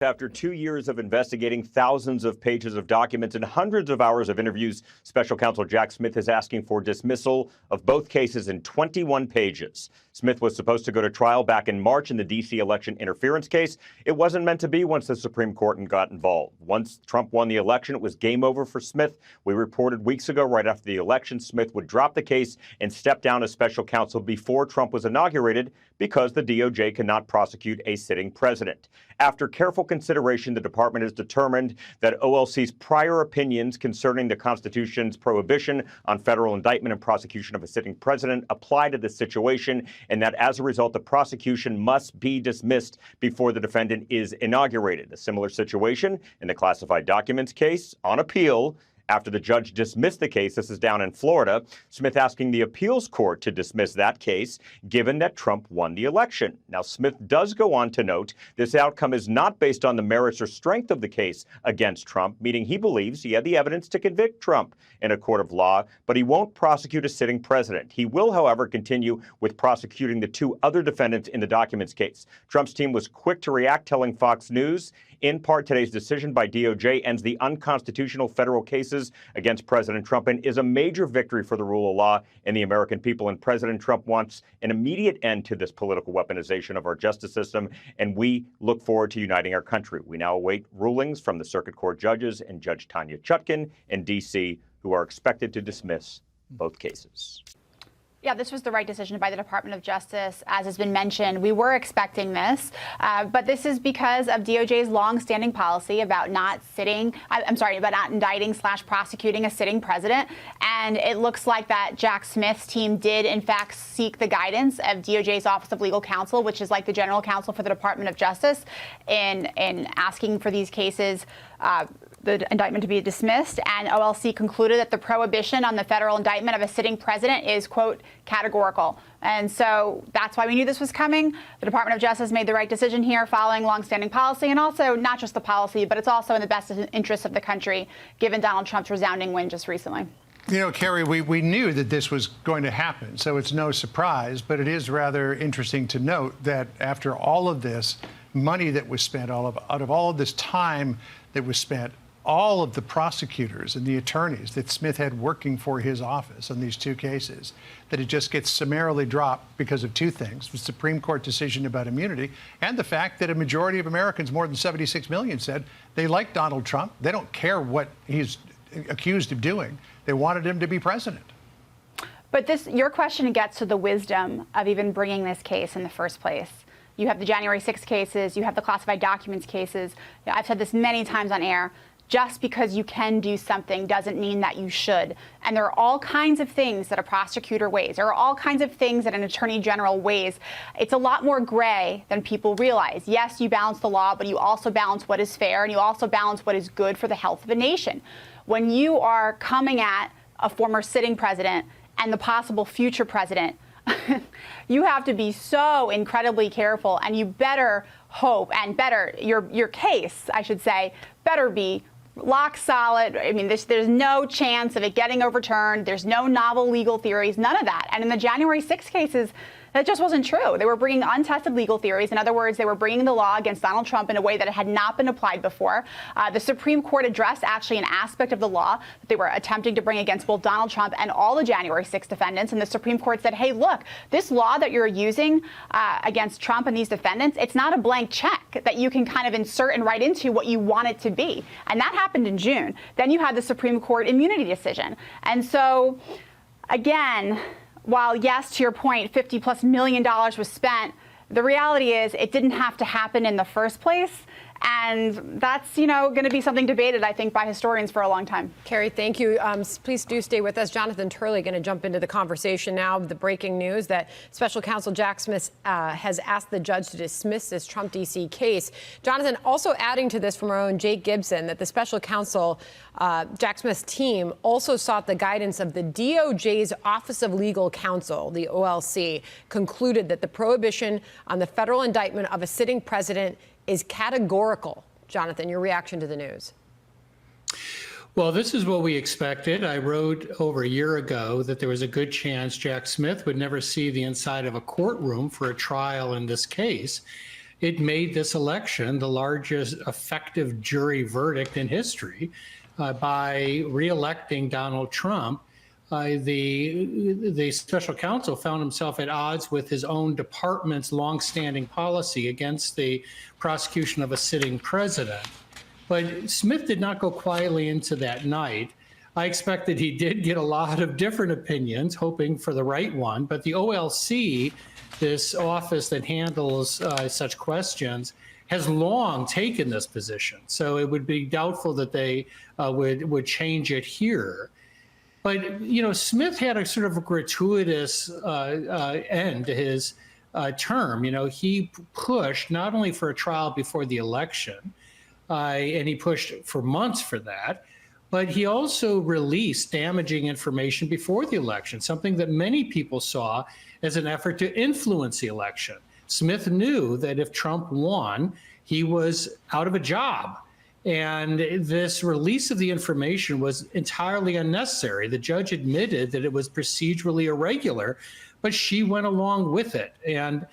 After 2 years of investigating thousands of pages of documents and hundreds of hours of interviews, special counsel Jack Smith is asking for dismissal of both cases in 21 pages. Smith was supposed to go to trial back in March in the D.C. election interference case. It wasn't meant to be once the Supreme Court got involved. Once Trump won the election, it was game over for Smith. We reported weeks ago, right after the election, Smith would drop the case and step down as special counsel before Trump was inaugurated because the DOJ cannot prosecute a sitting president. After careful consideration, the department has determined that OLC's prior opinions concerning the Constitution's prohibition on federal indictment and prosecution of a sitting president apply to this situation, and that as a result, the prosecution must be dismissed before the defendant is inaugurated. A similar situation in the classified documents case on appeal. After the judge dismissed the case, this is down in Florida, Smith asking the appeals court to dismiss that case, given that Trump won the election. Now, Smith does go on to note this outcome is not based on the merits or strength of the case against Trump, meaning he believes he had the evidence to convict Trump in a court of law, but he won't prosecute a sitting president. He will, however, continue with prosecuting the two other defendants in the documents case. Trump's team was quick to react, telling Fox News, in part, today's decision by DOJ ends the unconstitutional federal cases against President Trump and is a major victory for the rule of law and the American people. And President Trump wants an immediate end to this political weaponization of our justice system, and we look forward to uniting our country. We now await rulings from the circuit court judges and Judge Tanya Chutkan in D.C., who are expected to dismiss both cases. Yeah, this was the right decision by the Department of Justice. As has been mentioned, we were expecting this, but this is because of DOJ's longstanding policy about not indicting / prosecuting a sitting president. And it looks like that Jack Smith's team did, in fact, seek the guidance of DOJ's Office of Legal Counsel, which is like the general counsel for the Department of Justice, in asking for these cases, the indictment to be dismissed, and OLC concluded that the prohibition on the federal indictment of a sitting president is, quote, categorical. And so that's why we knew this was coming. The Department of Justice made the right decision here following longstanding policy, and also not just the policy, but it's also in the best interest of the country, given Donald Trump's resounding win just recently. You know, Carrie, we knew that this was going to happen, so it's no surprise, but it is rather interesting to note that after all of this money that was spent, out of all of this time that was spent, all of the prosecutors and the attorneys that Smith had working for his office on these two cases, that it just gets summarily dropped because of two things: the Supreme Court decision about immunity and the fact that a majority of Americans, more than 76 million, said they like Donald Trump. They don't care what he's accused of doing. They wanted him to be president. But your question gets to the wisdom of even bringing this case in the first place. You have the January 6 cases, you have the classified documents cases. I've said this many times on air. Just because you can do something doesn't mean that you should. And there are all kinds of things that a prosecutor weighs. There are all kinds of things that an attorney general weighs. It's a lot more gray than people realize. Yes, you balance the law, but you also balance what is fair, and you also balance what is good for the health of a nation. When you are coming at a former sitting president and the possible future president, you have to be so incredibly careful, and you better hope, and your case, I should say, better be rock solid. I mean, there's no chance of it getting overturned. There's no novel legal theories, none of that. And in the January 6 cases, that just wasn't true. They were bringing untested legal theories. In other words, they were bringing the law against Donald Trump in a way that it had not been applied before. The Supreme Court addressed actually an aspect of the law that they were attempting to bring against both Donald Trump and all the January 6 defendants. And the Supreme Court said, hey, look, this law that you're using against Trump and these defendants, it's not a blank check that you can kind of insert and write into what you want it to be. And that happened in June. Then you had the Supreme Court immunity decision. And so, again, while, yes, to your point, $50+ million was spent, the reality is it didn't have to happen in the first place. And that's, going to be something debated, I think, by historians for a long time. Carrie, thank you. Please do stay with us. Jonathan Turley going to jump into the conversation now. The breaking news that Special Counsel Jack Smith has asked the judge to dismiss this Trump D.C. case. Jonathan, also adding to this from our own Jake Gibson, that the Special Counsel Jack Smith's team also sought the guidance of the DOJ's Office of Legal Counsel, the OLC, concluded that the prohibition on the federal indictment of a sitting president is categorical. Jonathan, your reaction to the news? Well, this is what we expected. I wrote over a year ago that there was a good chance Jack Smith would never see the inside of a courtroom for a trial in this case. it made this election the largest effective jury verdict in history by re-electing Donald Trump. The special counsel found himself at odds with his own department's longstanding policy against the prosecution of a sitting president. But Smith did not go quietly into that night. I expect that he did get a lot of different opinions, hoping for the right one. But the OLC, this office that handles such questions, has long taken this position. So it would be doubtful that they would change it here. But, you know, Smith had a sort of a gratuitous end to his term. You know, he pushed not only for a trial before the election, and he pushed for months for that, but he also released damaging information before the election, something that many people saw as an effort to influence the election. Smith knew that if Trump won, he was out of a job. And this release of the information was entirely unnecessary. The judge admitted that it was procedurally irregular, but she went along with it. And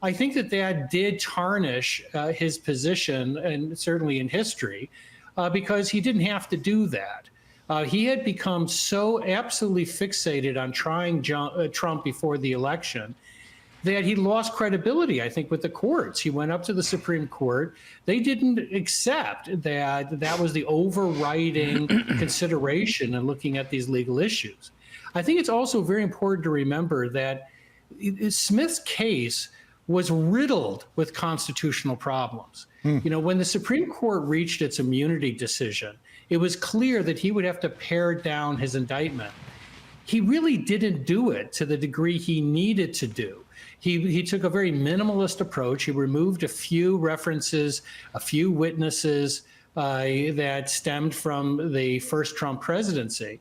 I think that that did tarnish his position, and certainly in history, because he didn't have to do that. He had become so absolutely fixated on trying Trump before the election that he lost credibility, I think, with the courts. He went up to the Supreme Court. They didn't accept that that was the overriding consideration in looking at these legal issues. I think it's also very important to remember that Smith's case was riddled with constitutional problems. You know, when the Supreme Court reached its immunity decision, it was clear that he would have to pare down his indictment. He really didn't do it to the degree he needed to do. He took a very minimalist approach. He removed a few references, a few witnesses that stemmed from the first Trump presidency,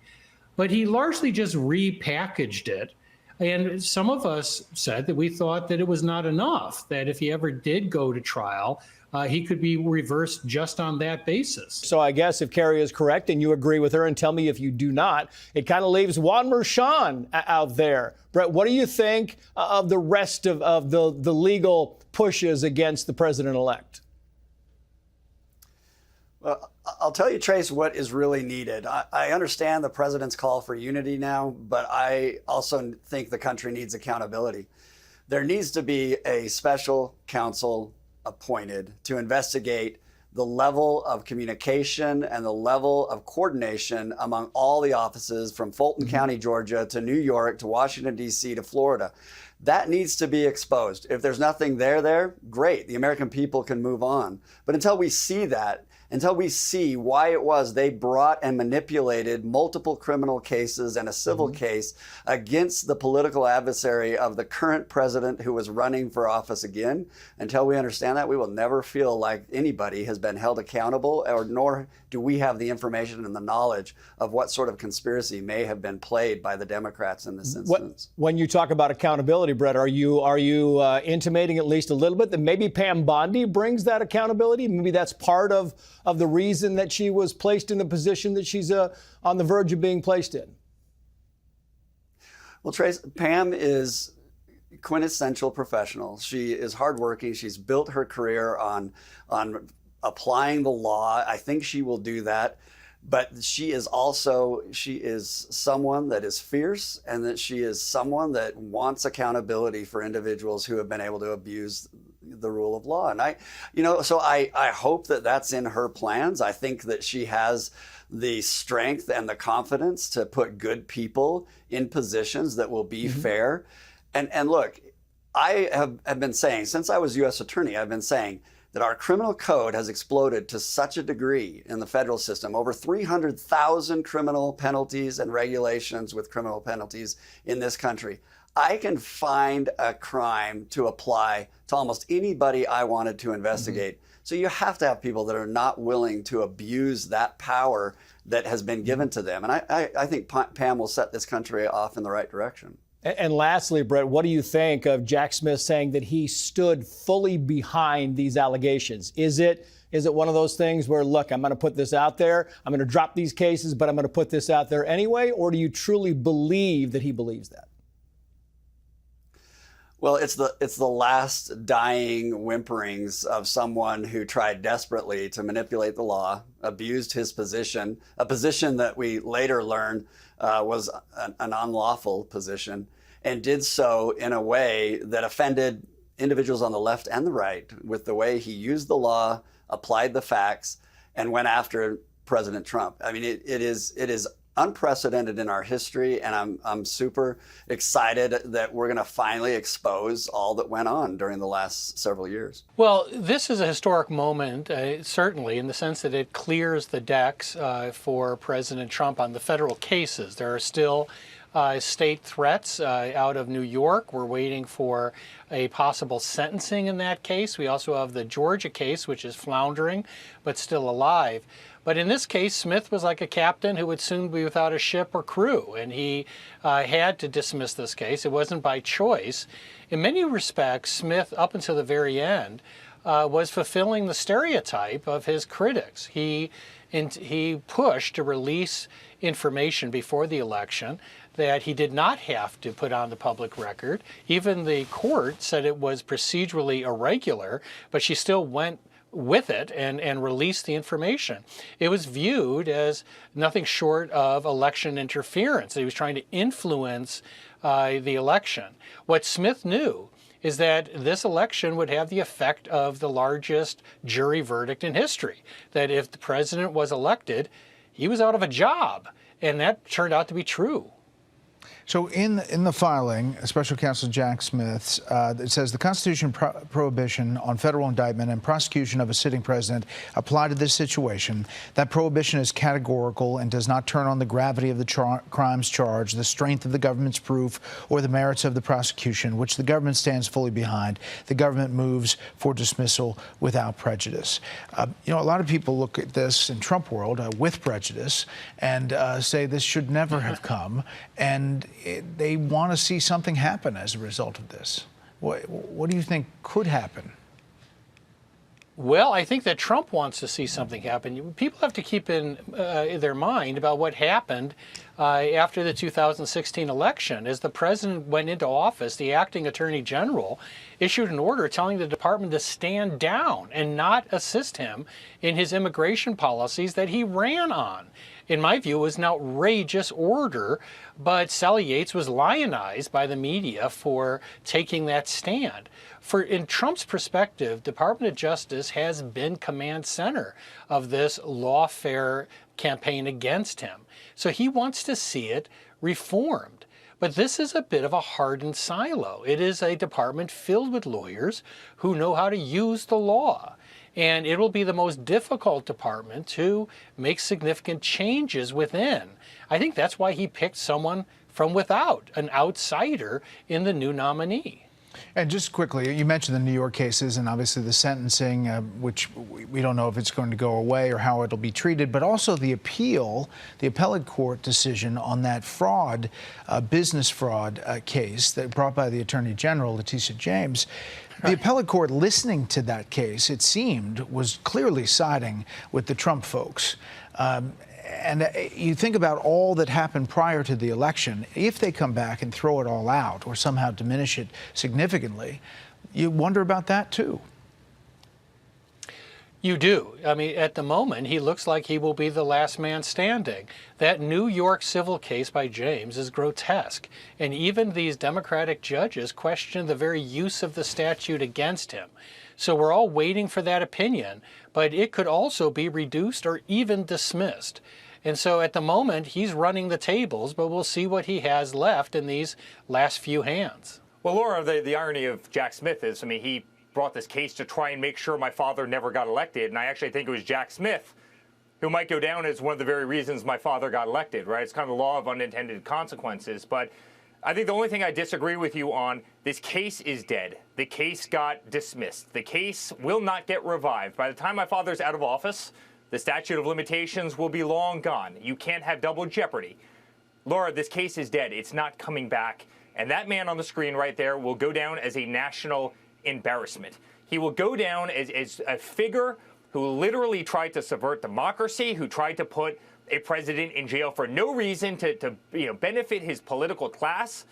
but he largely just repackaged it. And some of us said that we thought that it was not enough, that if he ever did go to trial, he could be reversed just on that basis. So I guess if Carrie is correct and you agree with her, and tell me if you do not, it kind of leaves Juan Merchan out there. Brett, what do you think of the rest of the legal pushes against the president-elect? Well, I'll tell you, Trace, what is really needed. I understand the president's call for unity now, but I also think the country needs accountability. There needs to be a special counsel appointed to investigate the level of communication and the level of coordination among all the offices from Fulton County, Georgia, to New York, to Washington, D.C., to Florida. That needs to be exposed. If there's nothing there, great. The American people can move on. But until we see that, until we see why it was they brought and manipulated multiple criminal cases and a civil case against the political adversary of the current president who was running for office again, until we understand that, we will never feel like anybody has been held accountable, or nor do we have the information and the knowledge of what sort of conspiracy may have been played by the Democrats in this instance. When you talk about accountability, Brett, are you intimating at least a little bit that maybe Pam Bondi brings that accountability? Maybe that's part of the reason that she was placed in the position that she's on the verge of being placed in? Well, Trace, Pam is quintessential professional. She is hardworking. She's built her career on applying the law. I think she will do that. But she is someone that is fierce, and that she is someone that wants accountability for individuals who have been able to abuse the rule of law. And I hope that that's in her plans. I think that she has the strength and the confidence to put good people in positions that will be fair. And look, I have been saying, since I was U.S. attorney, I've been saying that our criminal code has exploded to such a degree in the federal system, over 300,000 criminal penalties and regulations with criminal penalties in this country. I can find a crime to apply to almost anybody I wanted to investigate. So you have to have people that are not willing to abuse that power that has been given to them. And I think Pam will set this country off in the right direction. And lastly, Brett, what do you think of Jack Smith saying that he stood fully behind these allegations? Is it one of those things where, look, I'm going to put this out there, I'm going to drop these cases, but I'm going to put this out there anyway? Or do you truly believe that he believes that? Well, it's the last dying whimperings of someone who tried desperately to manipulate the law, abused his position, a position that we later learned was an unlawful position, and did so in a way that offended individuals on the left and the right with the way he used the law, applied the facts, and went after President Trump. I mean, it is unprecedented in our history, and I'm super excited that we're going to finally expose all that went on during the last several years. Well, this is a historic moment, certainly, in the sense that it clears the decks for President Trump on the federal cases. There are still state threats out of New York. We're waiting for a possible sentencing in that case. We also have the Georgia case, which is floundering, but still alive. But in this case, Smith was like a captain who would soon be without a ship or crew, and he had to dismiss this case. It wasn't by choice. In many respects, Smith, up until the very end, was fulfilling the stereotype of his critics. He pushed to release information before the election that he did not have to put on the public record. Even the court said it was procedurally irregular, but she still went with it and released the information. It was viewed as nothing short of election interference. He was trying to influence the election. What Smith knew is that this election would have the effect of the largest jury verdict in history, that if the president was elected, he was out of a job. And that turned out to be true. So in the filing, Special Counsel Jack Smith's, it says the Constitution prohibition on federal indictment and prosecution of a sitting president apply to this situation. That prohibition is categorical and does not turn on the gravity of the crimes charged, the strength of the government's proof, or the merits of the prosecution, which the government stands fully behind. The government moves for dismissal without prejudice. A lot of people look at this in Trump world with prejudice and say this should never have come, and they want to see something happen as a result of this. What do you think could happen? Well, I think that Trump wants to see something happen. People have to keep in their mind about what happened after the 2016 election. As the president went into office, the acting attorney general issued an order telling the department to stand down and not assist him in his immigration policies that he ran on. In my view, it was an outrageous order, but Sally Yates was lionized by the media for taking that stand. In Trump's perspective, Department of Justice has been command center of this lawfare campaign against him. So he wants to see it reformed. But this is a bit of a hardened silo. It is a department filled with lawyers who know how to use the law. And it will be the most difficult department to make significant changes within. I think that's why he picked someone from without, an outsider in the new nominee. And just quickly, you mentioned the New York cases and obviously the sentencing, which we don't know if it's going to go away or how it'll be treated, but also the appeal, the appellate court decision on that fraud, business fraud case that brought by the Attorney General, Letitia James. The appellate court listening to that case, it seemed, was clearly siding with the Trump folks. And you think about all that happened prior to the election. If they come back and throw it all out or somehow diminish it significantly, you wonder about that too. You do. I mean, at the moment, he looks like he will be the last man standing. That New York civil case by James is grotesque. And even these Democratic judges question the very use of the statute against him. So we're all waiting for that opinion, but it could also be reduced or even dismissed. And so at the moment, he's running the tables, but we'll see what he has left in these last few hands. Well, Laura, the irony of Jack Smith is, I mean, he brought this case to try and make sure my father never got elected. And I actually think it was Jack Smith who might go down as one of the very reasons my father got elected, right? It's kind of the law of unintended consequences. But I think the only thing I disagree with you on, this case is dead. The case got dismissed. The case will not get revived. By the time my father's out of office, the statute of limitations will be long gone. You can't have double jeopardy. Laura, this case is dead. It's not coming back. And that man on the screen right there will go down as a national embarrassment. He will go down as a figure who literally tried to subvert democracy, who tried to put a president in jail for no reason to benefit his political class.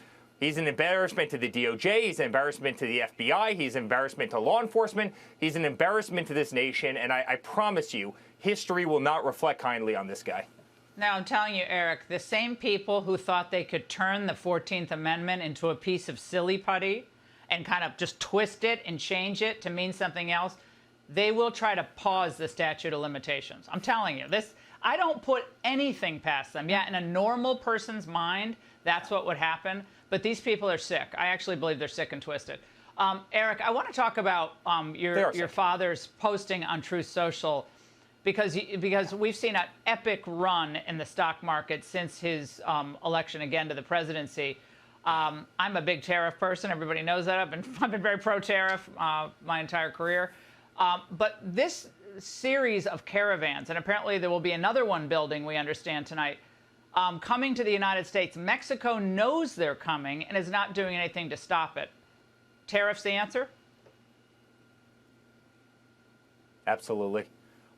He's an embarrassment to the DOJ. He's an embarrassment to the FBI. He's an embarrassment to law enforcement. He's an embarrassment to this nation. And I promise you, history will not reflect kindly on this guy. Now, I'm telling you, Eric, the same people who thought they could turn the 14th Amendment into a piece of silly putty and kind of just twist it and change it to mean something else, they will try to pause the statute of limitations. I'm telling you, I don't put anything past them. Yeah, in a normal person's mind, that's what would happen. But these people are sick. I actually believe they're sick and twisted. Eric, I want to talk about your father's posting on Truth Social, because we've seen an epic run in the stock market since his election again to the presidency. I'm a big tariff person. Everybody knows that. I've been very pro-tariff my entire career. But this series of caravans, and apparently there will be another one building, we understand tonight, coming to the United States. Mexico knows they're coming and is not doing anything to stop it. Tariffs the answer? Absolutely.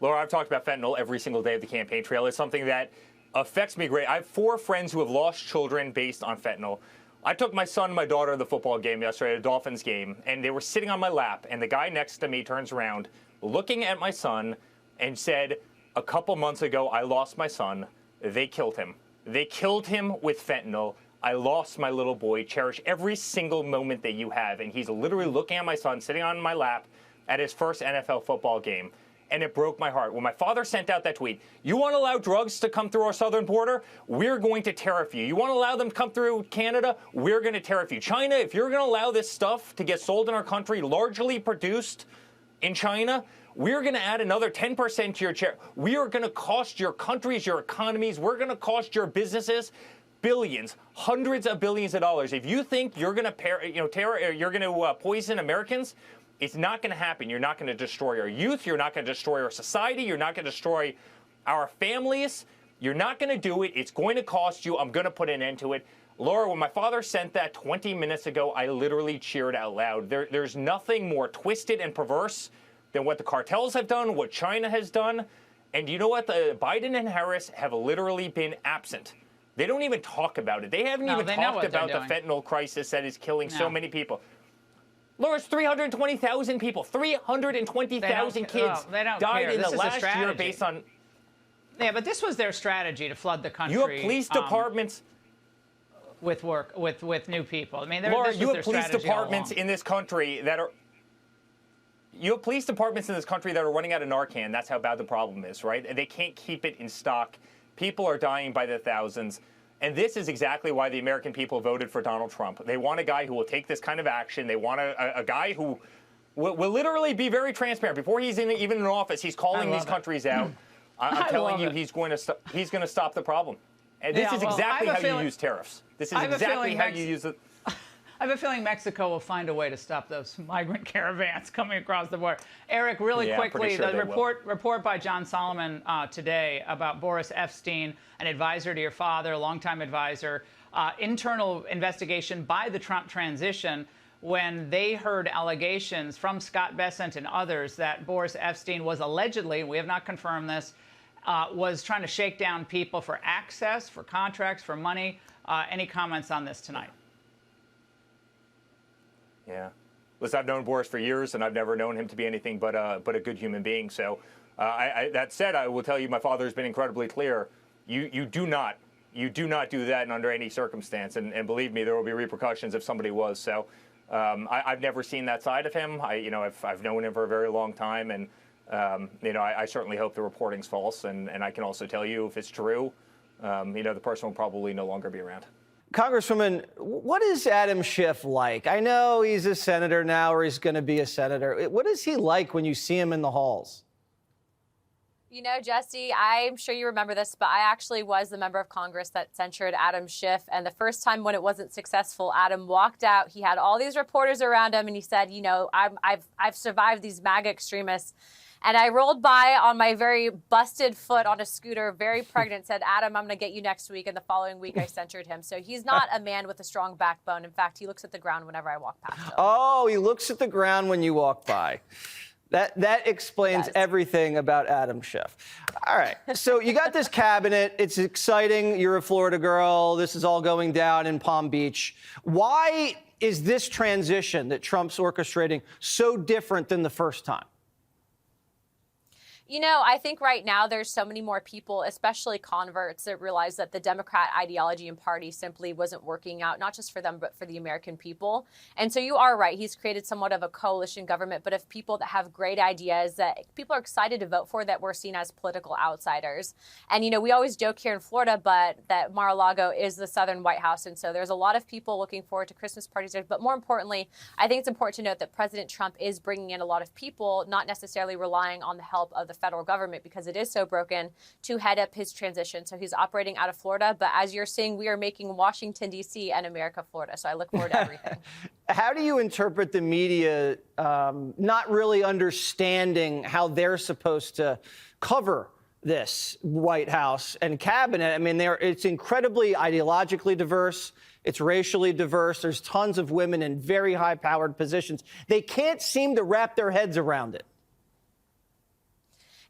Laura, I've talked about fentanyl every single day of the campaign trail. It's something that affects me great. I have 4 friends who have lost children based on fentanyl. I took my son and my daughter to the football game yesterday, a Dolphins game, and they were sitting on my lap, and the guy next to me turns around, looking at my son, and said, a couple months ago, I lost my son. They killed him. They killed him with fentanyl. I lost my little boy. Cherish every single moment that you have. And he's literally looking at my son, sitting on my lap at his first NFL football game. And it broke my heart. When my father sent out that tweet, you want to allow drugs to come through our southern border? We're going to tariff you. You want to allow them to come through Canada? We're going to tariff you. China, if you're going to allow this stuff to get sold in our country, largely produced in China, we're going to add another 10% to your share. We are going to cost your countries, your economies. We're going to cost your businesses billions, hundreds of billions of dollars. If you think you're going to poison Americans, it's not going to happen. You're not going to destroy our youth. You're not going to destroy our society. You're not going to destroy our families. You're not going to do it. It's going to cost you. I'm going to put an end to it. Laura, when my father sent that 20 minutes ago, I literally cheered out loud. There's nothing more twisted and perverse than what the cartels have done, what China has done. And you know what? Biden and Harris have literally been absent. They don't even talk about it. They haven't even talked about the fentanyl crisis that is killing so many people. Laura, it's 320,000 people. 320,000 kids died in the last year based on... Yeah, but this was their strategy to flood the country. You have police departments... with new people. I mean, Laura, you have police departments in this country that are... You have police departments in this country that are running out of Narcan. That's how bad the problem is, right? They can't keep it in stock. People are dying by the thousands. And this is exactly why the American people voted for Donald Trump. They want a guy who will take this kind of action. They want a guy who will literally be very transparent. Before he's even in office, he's calling these countries out. I'm telling you, he's going to stop the problem. And this is exactly how you use tariffs. This is exactly how you use it. I have a feeling Mexico will find a way to stop those migrant caravans coming across the border. Eric, really quickly, the report by John Solomon today about Boris Epstein, an advisor to your father, a longtime advisor, internal investigation by the Trump transition when they heard allegations from Scott Bessent and others that Boris Epstein was allegedly, we have not confirmed this, was trying to shake down people for access, for contracts, for money. Any comments on this tonight? Yeah. Listen, I've known Boris for years, and I've never known him to be anything but a good human being. So that said, I will tell you my father has been incredibly clear. You do not do that under any circumstance. And believe me, there will be repercussions if somebody was. So I've never seen that side of him. I've known him for a very long time. And, I certainly hope the reporting's false. And I can also tell you if it's true, the person will probably no longer be around. Congresswoman, what is Adam Schiff like? I know he's a senator now, or he's going to be a senator. What is he like when you see him in the halls? You know, Jesse, I'm sure you remember this, but I actually was the member of Congress that censured Adam Schiff. And the first time when it wasn't successful, Adam walked out. He had all these reporters around him, and he said, I've survived these MAGA extremists. And I rolled by on my very busted foot on a scooter, very pregnant, said, Adam, I'm going to get you next week. And the following week, I censured him. So he's not a man with a strong backbone. In fact, he looks at the ground whenever I walk past him. Oh, he looks at the ground when you walk by. That explains everything about Adam Schiff. All right. So you got this cabinet. It's exciting. You're a Florida girl. This is all going down in Palm Beach. Why is this transition that Trump's orchestrating so different than the first time? You know, I think right now there's so many more people, especially converts, that realize that the Democrat ideology and party simply wasn't working out, not just for them, but for the American people. And so you are right. He's created somewhat of a coalition government, but of people that have great ideas that people are excited to vote for, that we're seen as political outsiders. And, you know, we always joke here in Florida, but that Mar-a-Lago is the Southern White House. And so there's a lot of people looking forward to Christmas parties there. But more importantly, I think it's important to note that President Trump is bringing in a lot of people, not necessarily relying on the help of the federal government, because it is so broken, to head up his transition. So he's operating out of Florida. But as you're seeing, we are making Washington, D.C. and America, Florida. So I look forward to everything. How do you interpret the media not really understanding how they're supposed to cover this White House and cabinet? I mean, it's incredibly ideologically diverse. It's racially diverse. There's tons of women in very high-powered positions. They can't seem to wrap their heads around it.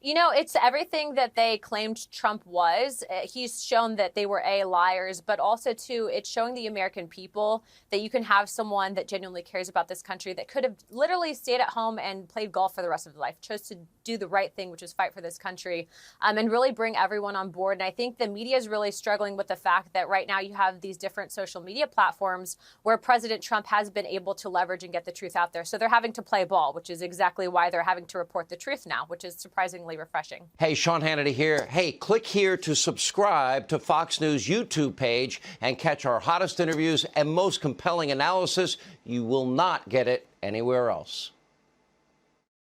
You know, it's everything that they claimed Trump was. He's shown that they were liars, but also, too, it's showing the American people that you can have someone that genuinely cares about this country, that could have literally stayed at home and played golf for the rest of their life, chose to do the right thing, which is fight for this country, and really bring everyone on board. And I think the media is really struggling with the fact that right now you have these different social media platforms where President Trump has been able to leverage and get the truth out there. So they're having to play ball, which is exactly why they're having to report the truth now, which is surprisingly refreshing. Hey, Sean Hannity here. Hey, click here to subscribe to Fox News YouTube page and catch our hottest interviews and most compelling analysis. You will not get it anywhere else.